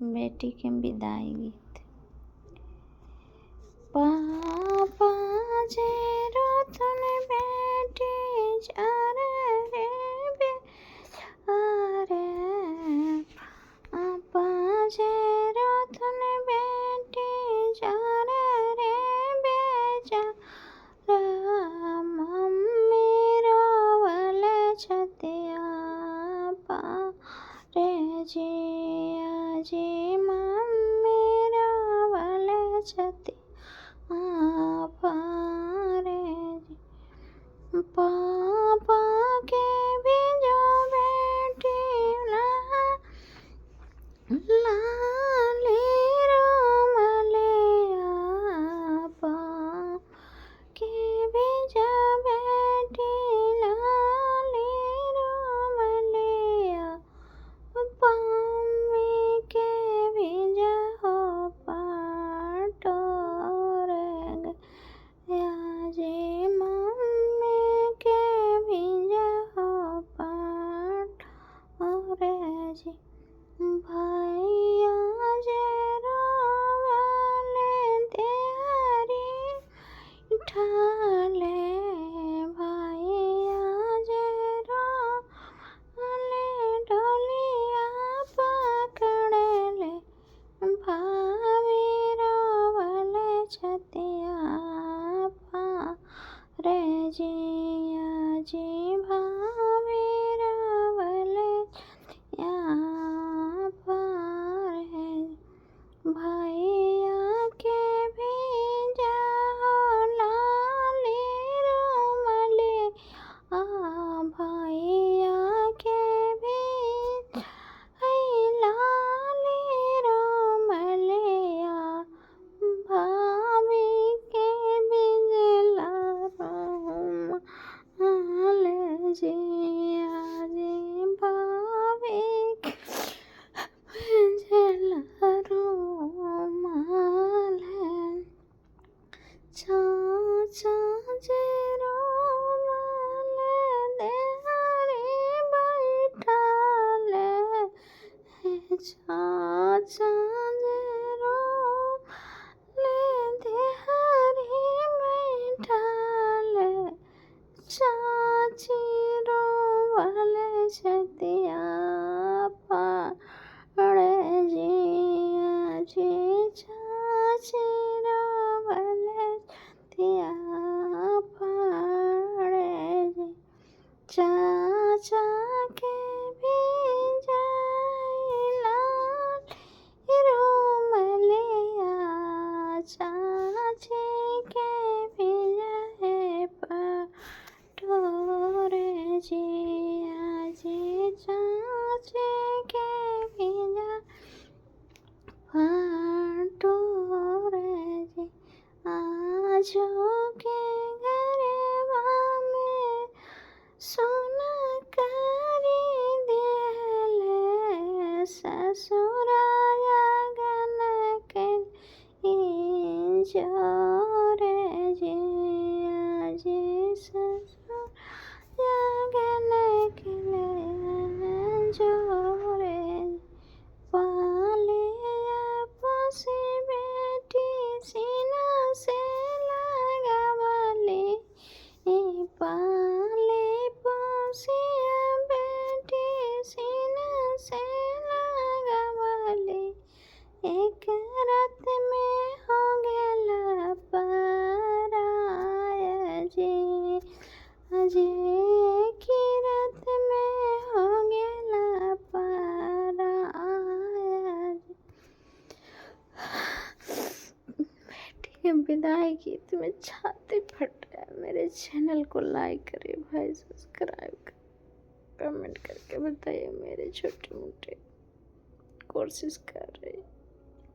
बेटी के विदाई गीत। पापा जे रतन बेटी जारे रे बेचारे, पापा जे रतन बेटी जारे रे बेचारा, मम्मी रोवले छतिया पारे जिया जी, मम्मी रोवले छतिया पारे जी। पापा के भी जो बेटी लाली रोमलिया, पापा के भी जो बेटी लाली रोमलिया, मम्मी के भी जो पाटोर गया जी, मम्मी के भी जो पाटोर जी। भैया जे रोवले देहरी ठाले, भैया जे रोवले डोलिया पकड़ले, भाभी रोवले छतिया पारे जिया जी, भाभी रोवले छतिया पारे। भैया के भी जाओ लाली रोमलिया, भैया के भी लाली रोमलिया, भाभी के भी रोमले जिया जी, भाभी के रोमले। चाचा जे रोमले देहरी बैठाले, चाचा जे रोमले देहरी बैठाले, चाची रोवले छतिया पारे जिया जी, चाची रोवले छतिया पारे जी। चाचा के भी लाली रोमलिया, चाची के भी पाटोर जिया जी, चाची के भी पाटोर जी। आजो के गरबा में सोना करी दिहले, ससुराया गन के जोर जिया जी, ससुराया गन के जोर। पाले पोसी बेटी सीना से लगावली, पाले पोसिया बेटी सीना से लगावली, एक रात में हो गेला पराया जी, अजे की रात में हो गेला पराया जी। बेटी के विदाई गीत में छाती फट रहा है। मेरे चैनल को लाइक करिए भाई, सब्सक्राइब करिए, कमेंट करके बताइए। मेरे छोटे मोटे कोशिश कर रहे हैं।